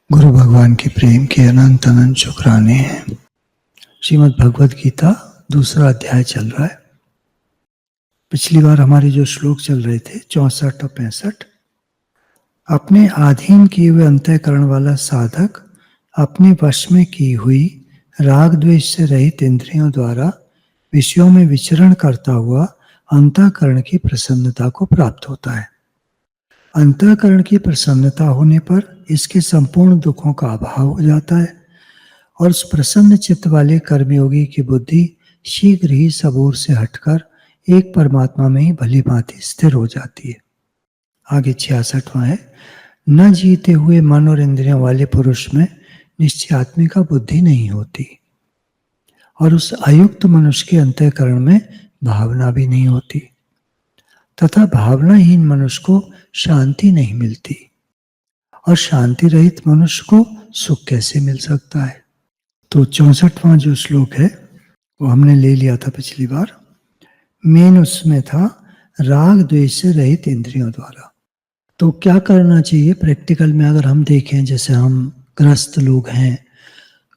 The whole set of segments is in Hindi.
गुरु भगवान के प्रेम के अनंत अनंत शुक्राने हैं। श्रीमद् भगवद गीता दूसरा अध्याय चल रहा है। पिछली बार हमारे जो श्लोक चल रहे थे 64 और 65, अपने आधीन किए हुए अंतःकरण वाला साधक अपने वश में की हुई राग द्वेष से रहित इंद्रियों द्वारा विषयों में विचरण करता हुआ अंतःकरण की प्रसन्नता को प्राप्त होता है। अंतःकरण की प्रसन्नता होने पर इसके संपूर्ण दुखों का अभाव हो जाता है और उस प्रसन्न चित्त वाले कर्मयोगी की बुद्धि शीघ्र ही सब ओर से हटकर एक परमात्मा में ही भली भांति स्थिर हो जाती है। आगे 66वां है, न जीते हुए मन और इंद्रियों वाले पुरुष में निश्चयात्मिका बुद्धि नहीं होती और उस अयुक्त मनुष्य के अंतःकरण में भावना भी नहीं होती तथा भावनाहीन मनुष्य को शांति नहीं मिलती और शांति रहित मनुष्य को सुख कैसे मिल सकता है। तो 64वां जो श्लोक है वो हमने ले लिया था पिछली बार। मेन उसमें था राग द्वेष से रहित इंद्रियों द्वारा। तो क्या करना चाहिए प्रैक्टिकल में? अगर हम देखें, जैसे हम गृहस्थ लोग हैं,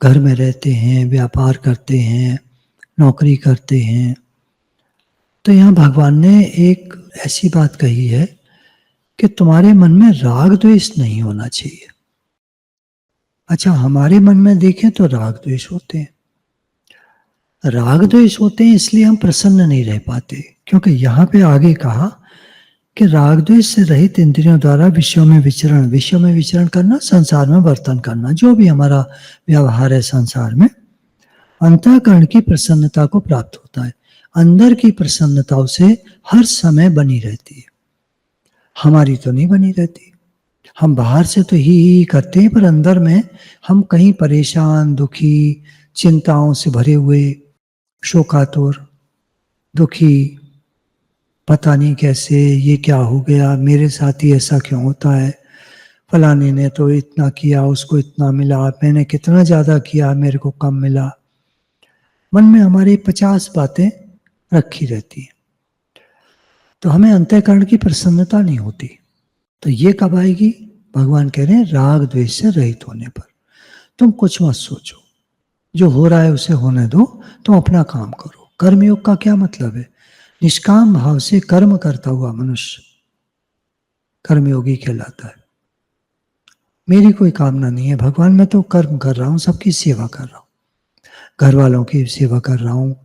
घर में रहते हैं, व्यापार करते हैं, नौकरी करते हैं, तो यहाँ भगवान ने एक ऐसी बात कही है कि तुम्हारे मन में राग द्वेष नहीं होना चाहिए। अच्छा, हमारे मन में देखें तो राग द्वेष होते हैं। राग द्वेष होते हैं इसलिए हम प्रसन्न नहीं रह पाते, क्योंकि यहाँ पे आगे कहा कि राग द्वेष से रहित इंद्रियों द्वारा विषयों में विचरण करना, संसार में वर्तन करना, जो भी हमारा व्यवहार है संसार में, अंतःकरण की प्रसन्नता को प्राप्त होता है। अंदर की प्रसन्नता उसे हर समय बनी रहती है, हमारी तो नहीं बनी रहती। हम बाहर से तो ही करते हैं, पर अंदर में हम कहीं परेशान, दुखी, चिंताओं से भरे हुए, शोकातुर, दुखी, पता नहीं कैसे, ये क्या हो गया, मेरे साथ ही ऐसा क्यों होता है, फलाने ने तो इतना किया, उसको इतना मिला, मैंने कितना ज़्यादा किया, मेरे को कम मिला। मन में हमारी 50 बातें रखी रहती हैं, तो हमें अंतःकरण की प्रसन्नता नहीं होती। तो ये कब आएगी? भगवान कह रहे हैं राग द्वेष से रहित होने पर। तुम कुछ मत सोचो, जो हो रहा है उसे होने दो, तुम अपना काम करो। कर्मयोग का क्या मतलब है? निष्काम भाव से कर्म करता हुआ मनुष्य कर्मयोगी कहलाता है। मेरी कोई कामना नहीं है भगवान, मैं तो कर्म कर रहा हूँ, सबकी सेवा कर रहा हूँ, घर वालों की सेवा कर रहा हूँ,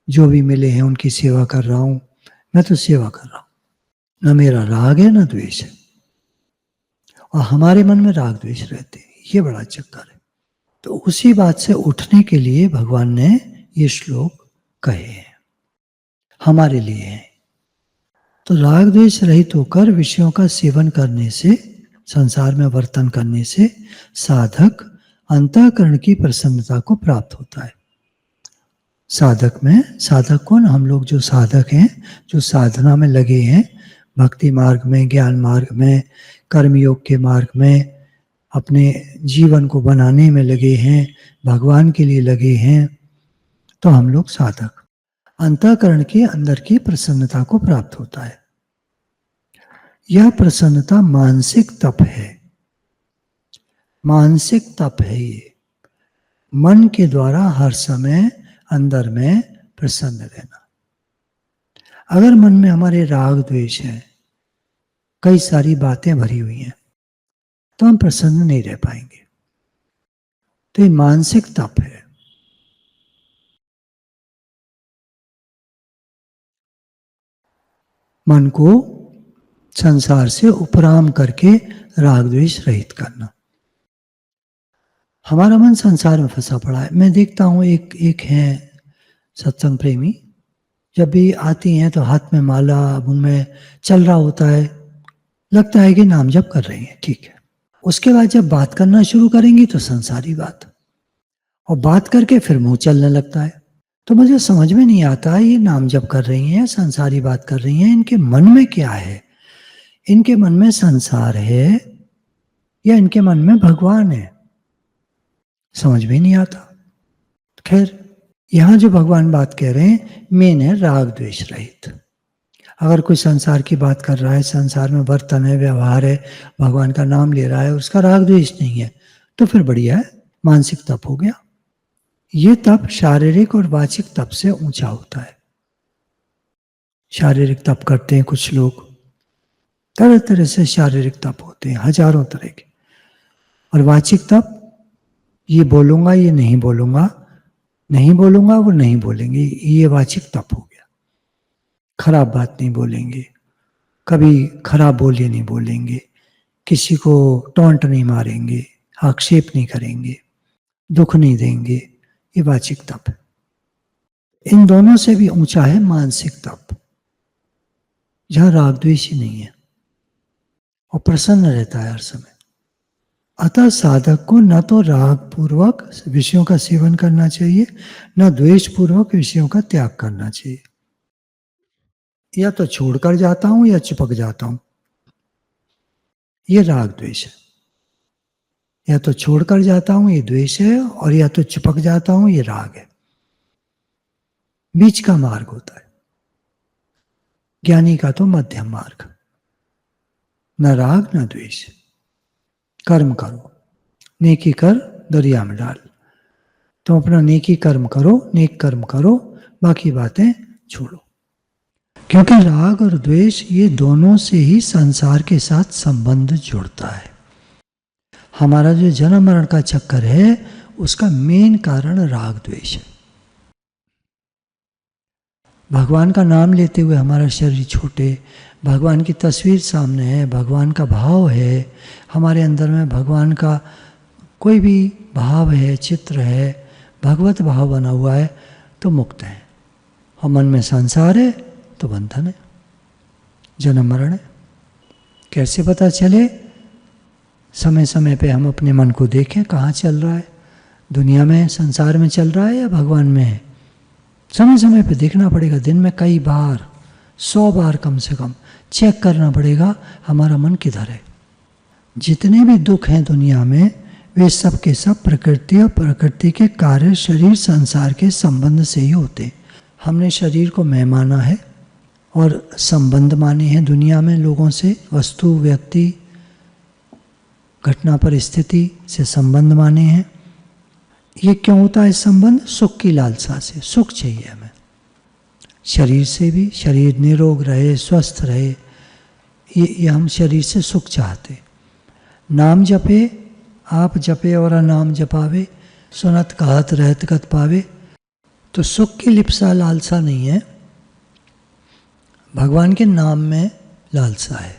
जो भी मिले हैं उनकी सेवा कर रहा हूँ, मैं तो सेवा कर रहा हूँ। न मेरा राग है न द्वेष है, और हमारे मन में राग द्वेष रहते हैं, ये बड़ा चक्कर है। तो उसी बात से उठने के लिए भगवान ने ये श्लोक कहे हैं, हमारे लिए हैं। तो राग द्वेष रहित होकर विषयों का सेवन करने से, संसार में वर्तन करने से साधक अंतःकरण की प्रसन्नता को प्राप्त होता है। साधक कौन? हम लोग जो साधक हैं, जो साधना में लगे हैं, भक्ति मार्ग में, ज्ञान मार्ग में, कर्मयोग के मार्ग में, अपने जीवन को बनाने में लगे हैं, भगवान के लिए लगे हैं, तो हम लोग साधक अंतःकरण के अंदर की प्रसन्नता को प्राप्त होता है। यह प्रसन्नता मानसिक तप है। मानसिक तप है ये, मन के द्वारा हर समय अंदर में प्रसन्न रहना। अगर मन में हमारे राग द्वेष है, कई सारी बातें भरी हुई हैं, तो हम प्रसन्न नहीं रह पाएंगे। तो ये मानसिक तप है। मन को संसार से उपराम करके राग द्वेष रहित करना। हमारा मन संसार में फंसा पड़ा है। मैं देखता हूँ एक है सत्संग प्रेमी, जब भी आती हैं तो हाथ में माला, उनमें चल रहा होता है, लगता है कि नाम जप कर रही हैं, ठीक है। उसके बाद जब बात करना शुरू करेंगी तो संसारी बात, और बात करके फिर मुंह चलने लगता है। तो मुझे समझ में नहीं आता ये नाम जप कर रही हैं, संसारी बात कर रही हैं, इनके मन में क्या है? इनके मन में संसार है या इनके मन में भगवान है? समझ में नहीं आता। खैर, यहां जो भगवान बात कह रहे हैं मेन है राग द्वेष रहित। अगर कोई संसार की बात कर रहा है, संसार में वर्तन है, व्यवहार है, भगवान का नाम ले रहा है, उसका राग द्वेष नहीं है, तो फिर बढ़िया है, मानसिक तप हो गया। ये तप शारीरिक और वाचिक तप से ऊंचा होता है। शारीरिक तप करते हैं कुछ लोग, तरह तरह से शारीरिक तप होते हैं, हजारों तरह के। और वाचिक तप, ये बोलूंगा, ये नहीं बोलूंगा, नहीं बोलूंगा, वो नहीं बोलेंगे, ये वाचिक तप हो गया। खराब बात नहीं बोलेंगे, कभी खराब बोलिए नहीं बोलेंगे, किसी को टॉन्ट नहीं मारेंगे, आक्षेप नहीं करेंगे, दुख नहीं देंगे, ये वाचिक तप है। इन दोनों से भी ऊंचा है मानसिक तप, जहां राग द्वेष ही नहीं है और प्रसन्न रहता है हर समय। अतः साधक को न तो राग पूर्वक विषयों का सेवन करना चाहिए, न द्वेष पूर्वक विषयों का त्याग करना चाहिए। या तो छोड़कर जाता हूं या चिपक जाता हूं, ये राग द्वेष है। या तो छोड़कर जाता हूं, ये द्वेष है, और या तो चिपक जाता हूं, ये राग है। बीच का मार्ग होता है ज्ञानी का, तो मध्यम मार्ग, न राग न द्वेष। कर्म करो, नेकी कर दरिया में डाल। तुम अपना नेकी कर्म करो, नेक कर्म करो, बाकी बातें छोड़ो। क्योंकि राग और द्वेष, ये दोनों से ही संसार के साथ संबंध जुड़ता है। हमारा जो जन्म मरण का चक्कर है, उसका मेन कारण राग द्वेष है। भगवान का नाम लेते हुए हमारा शरीर छूटे, भगवान की तस्वीर सामने है, भगवान का भाव है हमारे अंदर में, भगवान का कोई भी भाव है, चित्र है, भगवत भाव बना हुआ है, तो मुक्त है। और मन में संसार है तो बंधन है, जन्म मरण है। कैसे पता चले? समय समय पे हम अपने मन को देखें, कहाँ चल रहा है, दुनिया में, संसार में चल रहा है या भगवान में है। समय समय पे देखना पड़ेगा, दिन में कई बार, 100 बार कम से कम चेक करना पड़ेगा हमारा मन किधर है। जितने भी दुख हैं दुनिया में, वे सब के सब प्रकृति और प्रकृति के कार्य, शरीर, संसार के संबंध से ही होते। हमने शरीर को मैं माना है और संबंध माने हैं दुनिया में लोगों से, वस्तु, व्यक्ति, घटना, परिस्थिति से संबंध माने हैं। ये क्यों होता है संबंध? सुख की लालसा से, सुख चाहिए हमें शरीर से भी, शरीर निरोग रहे, स्वस्थ रहे, ये हम शरीर से सुख चाहते। नाम जपे, आप जपे और नाम जपावे, सुनत कहत रहत कत पावे। तो सुख की लिप्सा, लालसा नहीं है, भगवान के नाम में लालसा है,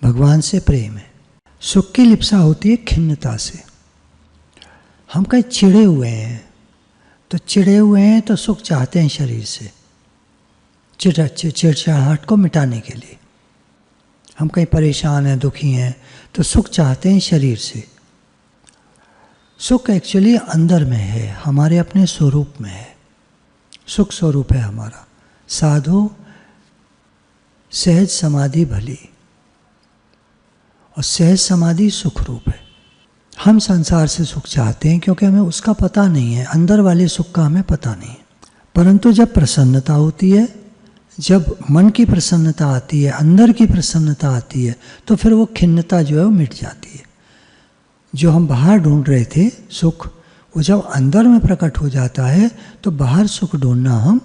भगवान से प्रेम है। सुख की लिप्सा होती है खिन्नता से। हम कहीं चिढ़े हुए हैं, तो चिढ़े हुए हैं तो सुख चाहते हैं शरीर से, चिड़चिड़ाहट को मिटाने के लिए। हम कहीं परेशान हैं, दुखी हैं, तो सुख चाहते हैं शरीर से। सुख एक्चुअली अंदर में है, हमारे अपने स्वरूप में है, सुख स्वरूप है हमारा। साधु सहज समाधि भली, और सहज समाधि सुख रूप है। हम संसार से सुख चाहते हैं क्योंकि हमें उसका पता नहीं है, अंदर वाले सुख का हमें पता नहीं है। परंतु जब प्रसन्नता होती है, जब मन की प्रसन्नता आती है, अंदर की प्रसन्नता आती है, तो फिर वो खिन्नता जो है वो मिट जाती है। जो हम बाहर ढूंढ रहे थे सुख, वो जब अंदर में प्रकट हो जाता है तो बाहर सुख ढूंढना हम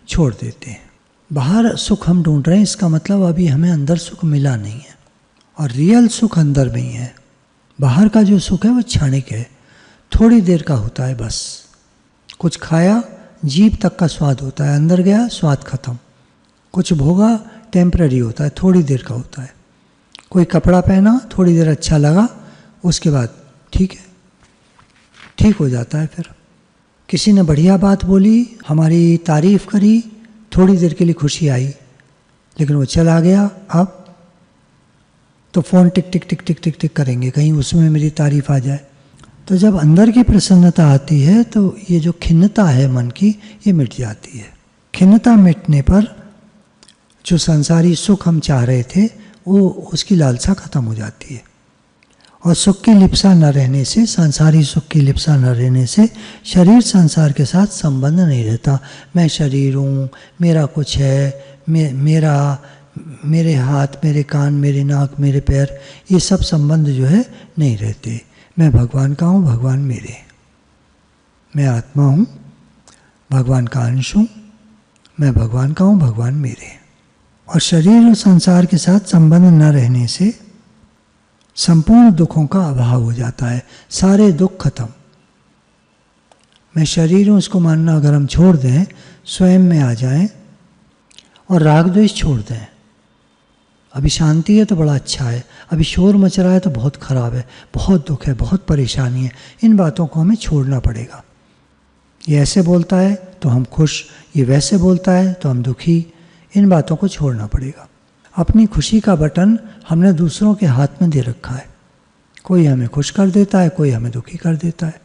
छोड़ देते हैं। बाहर सुख हम ढूंढ रहे हैं, इसका मतलब अभी हमें अंदर सुख मिला नहीं है, और रियल सुख अंदर में ही है। बाहर का जो सुख है वो क्षणिक है, थोड़ी देर का होता है बस। कुछ खाया, जीभ तक का स्वाद होता है, अंदर गया स्वाद खत्म। कुछ भोगा, टेम्पररी होता है, थोड़ी देर का होता है। कोई कपड़ा पहना, थोड़ी देर अच्छा लगा, उसके बाद ठीक है, ठीक हो जाता है। फिर किसी ने बढ़िया बात बोली, हमारी तारीफ करी, थोड़ी देर के लिए खुशी आई, लेकिन वो चला गया। अब तो फ़ोन टिक टिक टिक टिक टिक टिक करेंगे, कहीं उसमें मेरी तारीफ आ जाए। तो जब अंदर की प्रसन्नता आती है तो ये जो खिन्नता है मन की, ये मिट जाती है। खिन्नता मिटने पर जो संसारी सुख हम चाह रहे थे, वो उसकी लालसा खत्म हो जाती है। और सुख की लिप्सा न रहने से, संसारी सुख की लिप्सा न रहने से, शरीर संसार के साथ संबंध नहीं रहता। मैं शरीर हूँ, मेरा कुछ है, मेरे हाथ, मेरे कान, मेरे नाक, मेरे पैर, ये सब संबंध जो है नहीं रहते। मैं भगवान का हूँ, भगवान मेरे, मैं आत्मा हूँ, भगवान का अंश हूँ, मैं भगवान का हूँ, भगवान मेरे। और शरीर और संसार के साथ संबंध न रहने से संपूर्ण दुखों का अभाव हो जाता है, सारे दुख खत्म। मैं शरीर हूँ इसको मानना अगर हम छोड़ दें, स्वयं में आ जाएं और राग द्वेष छोड़ दें। अभी शांति है तो बड़ा अच्छा है, अभी शोर मच रहा है तो बहुत खराब है, बहुत दुख है, बहुत परेशानी है, इन बातों को हमें छोड़ना पड़ेगा। ये ऐसे बोलता है तो हम खुश, ये वैसे बोलता है तो हम दुखी, इन बातों को छोड़ना पड़ेगा। अपनी खुशी का बटन हमने दूसरों के हाथ में दे रखा है, कोई हमें खुश कर देता है, कोई हमें दुखी कर देता है।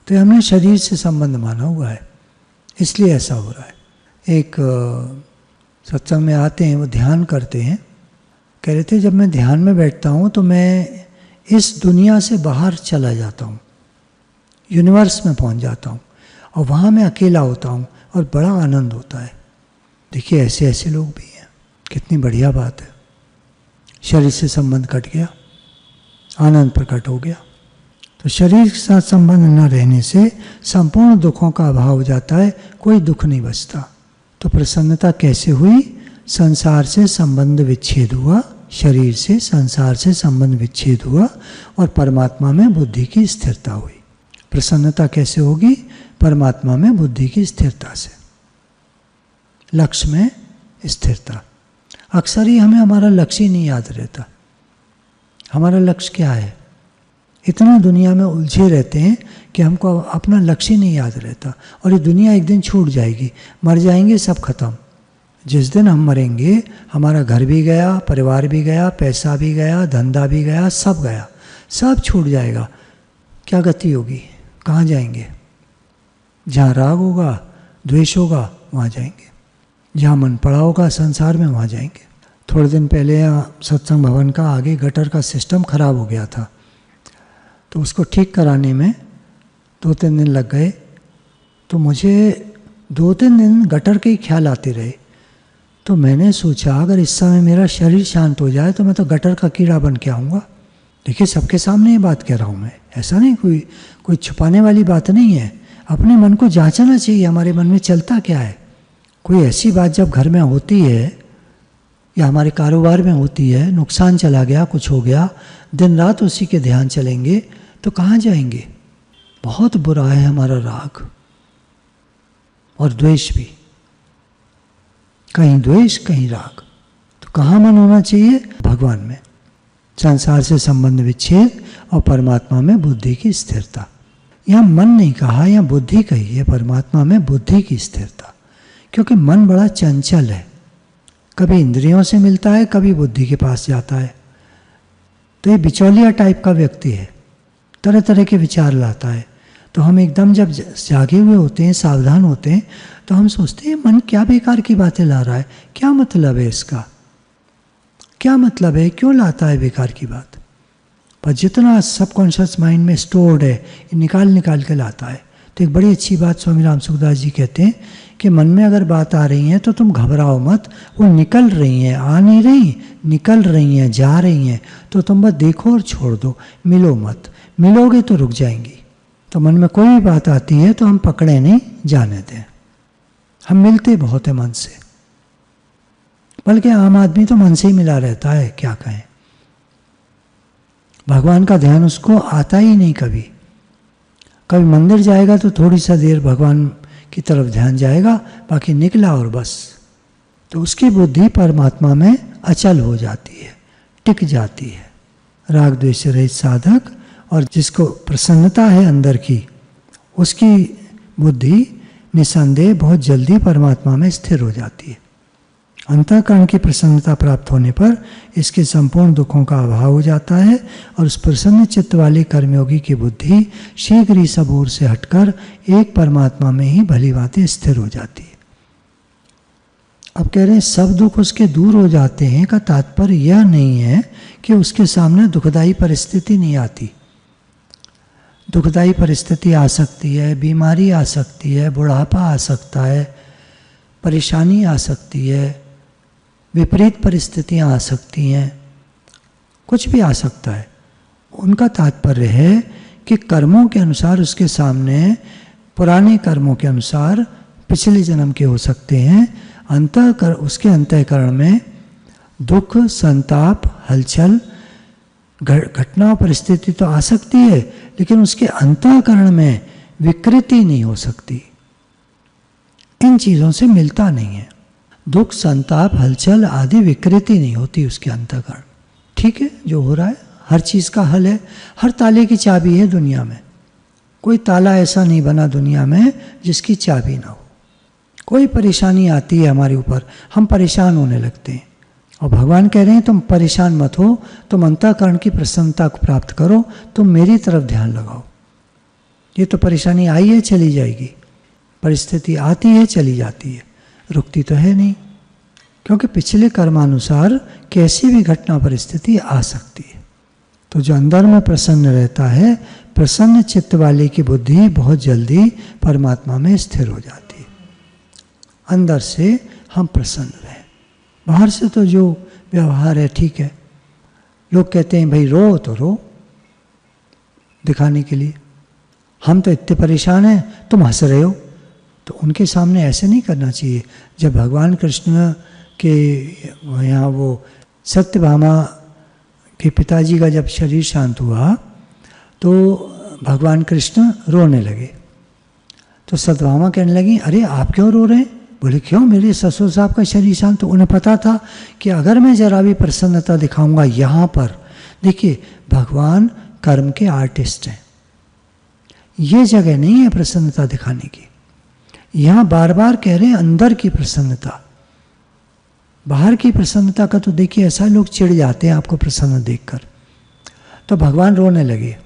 तो हमने शरीर से संबंध माना हुआ है, इसलिए ऐसा हो रहा है। एक सत्संग में आते हैं, वो ध्यान करते हैं, कह रहे थे जब मैं ध्यान में बैठता हूँ तो मैं इस दुनिया से बाहर चला जाता हूँ, यूनिवर्स में पहुँच जाता हूँ और वहाँ मैं अकेला होता हूँ और बड़ा आनंद होता है। देखिए ऐसे ऐसे लोग भी हैं, कितनी बढ़िया बात है। शरीर से संबंध कट गया, आनंद प्रकट हो गया। तो शरीर के साथ संबंध न रहने से संपूर्ण दुखों का अभाव हो जाता है, कोई दुख नहीं बचता। तो प्रसन्नता कैसे हुई? संसार से संबंध विच्छेद हुआ, शरीर से संसार से संबंध विच्छेद हुआ और परमात्मा में बुद्धि की स्थिरता हुई। प्रसन्नता कैसे होगी? परमात्मा में बुद्धि की स्थिरता से, लक्ष्य में स्थिरता। अक्सर ही हमें हमारा लक्ष्य ही नहीं याद रहता। हमारा लक्ष्य क्या है? इतना दुनिया में उलझे रहते हैं कि हमको अपना लक्ष्य नहीं याद रहता। और ये दुनिया एक दिन छूट जाएगी, मर जाएंगे, सब खत्म। जिस दिन हम मरेंगे हमारा घर भी गया, परिवार भी गया, पैसा भी गया, धंधा भी गया, सब गया, सब छूट जाएगा। क्या गति होगी? कहाँ जाएंगे? जहाँ राग होगा, द्वेष होगा, वहाँ जाएंगे। जहाँ मन पड़ा होगा संसार में, वहाँ जाएंगे। थोड़े दिन पहले यहाँ सत्संग भवन का आगे गटर का सिस्टम खराब हो गया था, तो उसको ठीक कराने में 2-3 दिन लग गए। तो मुझे 2-3 दिन गटर के ही ख्याल आते रहे। तो मैंने सोचा अगर इस समय मेरा शरीर शांत हो जाए तो मैं तो गटर का कीड़ा बन के आऊँगा। देखिए सबके सामने ये बात कह रहा हूँ मैं, ऐसा नहीं, कोई छुपाने वाली बात नहीं है। अपने मन को जांचना चाहिए, हमारे मन में चलता क्या है। कोई ऐसी बात जब घर में होती है या हमारे कारोबार में होती है, नुकसान चला गया, कुछ हो गया, दिन रात उसी के ध्यान चलेंगे तो कहाँ जाएंगे? बहुत बुरा है हमारा राग और द्वेष भी, कहीं द्वेष कहीं राग। तो कहाँ मन होना चाहिए? भगवान में, संसार से संबंध विच्छेद और परमात्मा में बुद्धि की स्थिरता। यहाँ मन नहीं कहा, यहाँ बुद्धि कही है, परमात्मा में बुद्धि की स्थिरता। क्योंकि मन बड़ा चंचल है, कभी इंद्रियों से मिलता है, कभी बुद्धि के पास जाता है। तो ये बिचौलिया टाइप का व्यक्ति है, तरह तरह के विचार लाता है। तो हम एकदम जब जागे हुए होते हैं, सावधान होते हैं, तो हम सोचते हैं मन क्या बेकार की बातें ला रहा है, क्या मतलब है इसका, क्या मतलब है, क्यों लाता है बेकार की बात। पर जितना सबकॉन्शियस माइंड में स्टोर्ड है, निकाल निकाल के लाता है। तो एक बड़ी अच्छी बात स्वामी राम सुखदास जी कहते हैं कि मन में अगर बात आ रही है तो तुम घबराओ मत, वो निकल रही हैं, आ नहीं रही, निकल रही हैं, जा रही हैं, तो तुम बस देखो और छोड़ दो, मिलो मत। मिलोगे तो रुक जाएंगी। तो मन में कोई भी बात आती है तो हम पकड़े नहीं, जाने दें। हम मिलते बहुत है मन से, बल्कि आम आदमी तो मन से ही मिला रहता है, क्या कहें। भगवान का ध्यान उसको आता ही नहीं। कभी कभी मंदिर जाएगा तो थोड़ी सा देर भगवान की तरफ ध्यान जाएगा, बाकी निकला और बस। तो उसकी बुद्धि परमात्मा में अचल हो जाती है, टिक जाती है। राग द्वेष रहित साधक और जिसको प्रसन्नता है अंदर की, उसकी बुद्धि निसंदेह बहुत जल्दी परमात्मा में स्थिर हो जाती है। अंतःकरण की प्रसन्नता प्राप्त होने पर इसके संपूर्ण दुखों का अभाव हो जाता है और उस प्रसन्न चित्त वाले कर्मयोगी की बुद्धि शीघ्र ही सब ओर से हटकर एक परमात्मा में ही भली भांति स्थिर हो जाती है। अब कह रहे हैं सब दुख उसके दूर हो जाते हैं का तात्पर्य यह नहीं है कि उसके सामने दुखदायी परिस्थिति नहीं आती। दुखदायी परिस्थिति आ सकती है, बीमारी आ सकती है, बुढ़ापा आ सकता है, परेशानी आ सकती है, विपरीत परिस्थितियां आ सकती हैं, कुछ भी आ सकता है। उनका तात्पर्य है कि कर्मों के अनुसार उसके सामने, पुराने कर्मों के अनुसार पिछले जन्म के हो सकते हैं, उसके अंतःकरण में दुख, संताप, हलचल, घटना, परिस्थिति तो आ सकती है, लेकिन उसके अंतःकरण में विकृति नहीं हो सकती। इन चीज़ों से मिलता नहीं है। दुख, संताप, हलचल आदि विकृति नहीं होती उसके अंतःकरण। ठीक है, जो हो रहा है हर चीज़ का हल है। हर ताले की चाबी है दुनिया में। कोई ताला ऐसा नहीं बना दुनिया में जिसकी चाबी ना हो। कोई परेशानी आती है हमारे ऊपर, हम परेशान होने लगते हैं, और भगवान कह रहे हैं तुम परेशान मत हो, तुम अंतःकरण की प्रसन्नता को प्राप्त करो, तुम मेरी तरफ ध्यान लगाओ। ये तो परेशानी आई है, चली जाएगी, परिस्थिति आती है, चली जाती है, रुकती तो है नहीं, क्योंकि पिछले कर्मानुसार कैसी भी घटना परिस्थिति आ सकती है। तो जो अंदर में प्रसन्न रहता है, प्रसन्न चित्त वाले की बुद्धि बहुत जल्दी परमात्मा में स्थिर हो जाती है। अंदर से हम प्रसन्न रहें। बाहर से तो जो व्यवहार है ठीक है, लोग कहते हैं भाई रो तो रो दिखाने के लिए, हम तो इतने परेशान हैं, तुम हंस रहे हो, तो उनके सामने ऐसे नहीं करना चाहिए। जब भगवान कृष्ण के यहाँ वो सत्यभामा के पिताजी का जब शरीर शांत हुआ तो भगवान कृष्ण रोने लगे। तो सत्यभामा कहने लगी अरे आप क्यों रो रहे हैं? बोले क्यों, मेरे ससुर साहब का शरीर शांत। तो उन्हें पता था कि अगर मैं जरा भी प्रसन्नता दिखाऊंगा यहाँ पर, देखिए भगवान कर्म के आर्टिस्ट हैं, ये जगह नहीं है प्रसन्नता दिखाने की। यहाँ बार बार कह रहे हैं अंदर की प्रसन्नता, बाहर की प्रसन्नता का तो देखिए ऐसा लोग चिढ़ जाते हैं आपको प्रसन्न देखकर। तो भगवान रोने लगे।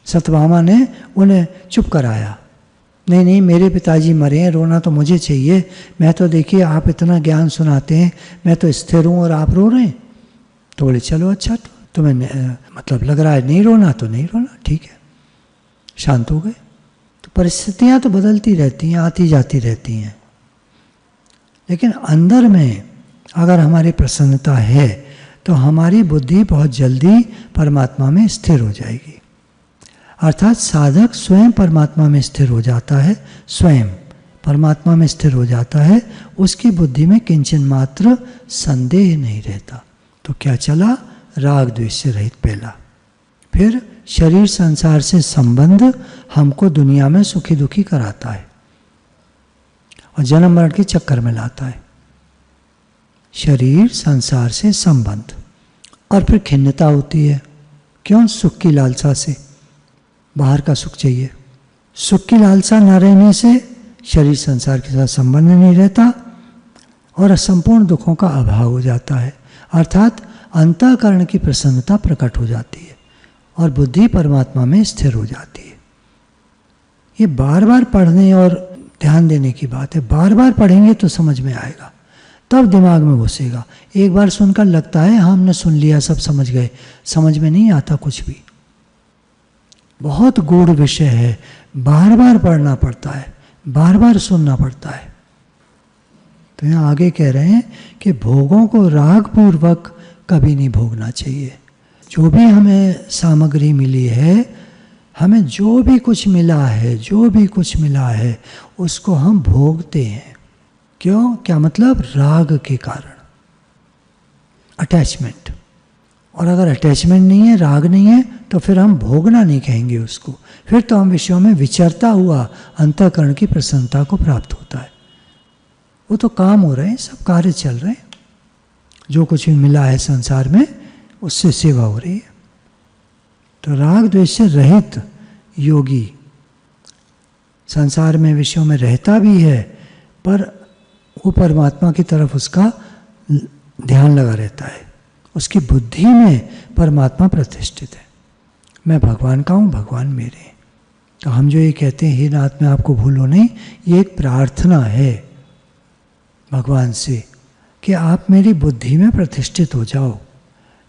सत्यभामा ने उन्हें चुप कराया, नहीं नहीं मेरे पिताजी मरे हैं, रोना तो मुझे चाहिए, मैं तो देखिए आप इतना ज्ञान सुनाते हैं, मैं तो स्थिर हूँ और आप रो रहे हैं। तो बोले चलो अच्छा, तो तुम्हें मतलब लग रहा है नहीं रोना तो नहीं रोना, ठीक है, शांत हो गए। तो परिस्थितियाँ तो बदलती रहती हैं, आती जाती रहती हैं, लेकिन अंदर में अगर हमारी प्रसन्नता है तो हमारी बुद्धि बहुत जल्दी परमात्मा में स्थिर हो जाएगी। अर्थात साधक स्वयं परमात्मा में स्थिर हो जाता है, स्वयं परमात्मा में स्थिर हो जाता है, उसकी बुद्धि में किंचन मात्र संदेह नहीं रहता। तो क्या चला? राग द्वेष से रहित पहला। फिर शरीर संसार से संबंध हमको दुनिया में सुखी दुखी कराता है और जन्म मरण के चक्कर में लाता है। शरीर संसार से संबंध, और फिर खिन्नता होती है। क्यों? सुख की लालसा से, बाहर का सुख चाहिए। सुख की लालसा न रहने से शरीर संसार के साथ संबंध नहीं रहता और असंपूर्ण दुखों का अभाव हो जाता है। अर्थात अंतःकरण की प्रसन्नता प्रकट हो जाती है और बुद्धि परमात्मा में स्थिर हो जाती है। ये बार बार पढ़ने और ध्यान देने की बात है। बार बार पढ़ेंगे तो समझ में आएगा, तब दिमाग में घुसेगा। एक बार सुनकर लगता है हमने सुन लिया, सब समझ गए, समझ में नहीं आता कुछ भी। बहुत गूढ़ विषय है, बार बार पढ़ना पड़ता है, बार बार सुनना पड़ता है। तो यहाँ आगे कह रहे हैं कि भोगों को राग पूर्वक कभी नहीं भोगना चाहिए। जो भी हमें सामग्री मिली है, हमें जो भी कुछ मिला है, जो भी कुछ मिला है उसको हम भोगते हैं। क्यों? क्या मतलब? राग के कारण, अटैचमेंट। और अगर अटैचमेंट नहीं है, राग नहीं है, तो फिर हम भोगना नहीं कहेंगे उसको। फिर तो हम विषयों में विचरता हुआ अंतःकरण की प्रसन्नता को प्राप्त होता है। वो तो काम हो रहे हैं, सब कार्य चल रहे हैं, जो कुछ भी मिला है संसार में उससे सेवा हो रही है। तो राग द्वेष से रहित योगी संसार में विषयों में रहता भी है, पर वो परमात्मा की तरफ उसका ध्यान लगा रहता है, उसकी बुद्धि में परमात्मा प्रतिष्ठित है। मैं भगवान का हूँ, भगवान मेरे हैं। तो हम जो ये कहते हैं हे नाथ मैं आपको भूलो नहीं, ये एक प्रार्थना है भगवान से कि आप मेरी बुद्धि में प्रतिष्ठित हो जाओ।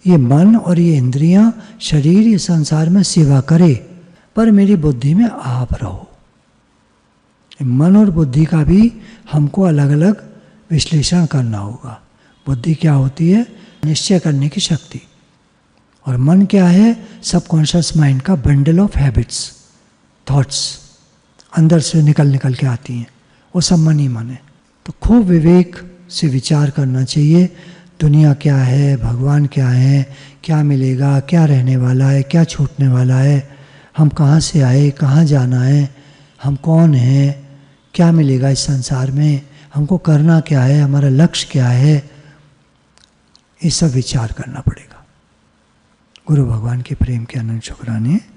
ये मन और ये इंद्रियां, शरीर, ये संसार में सेवा करे, पर मेरी बुद्धि में आप रहो। मन और बुद्धि का भी हमको अलग अलग विश्लेषण करना होगा। बुद्धि क्या होती है? निश्चय करने की शक्ति, और मन क्या है? सबकॉन्शियस माइंड का बंडल ऑफ हैबिट्स, थॉट्स अंदर से निकल निकल के आती हैं, वो सब मन ही मन है। तो खूब विवेक से विचार करना चाहिए, दुनिया क्या है, भगवान क्या है, क्या मिलेगा, क्या रहने वाला है, क्या छूटने वाला है, हम कहाँ से आए, कहाँ जाना है, हम कौन हैं, क्या मिलेगा इस संसार में, हमको करना क्या है, हमारा लक्ष्य क्या है, ये सब विचार करना पड़ेगा। गुरु भगवान के प्रेम के अनंत शुक्राने।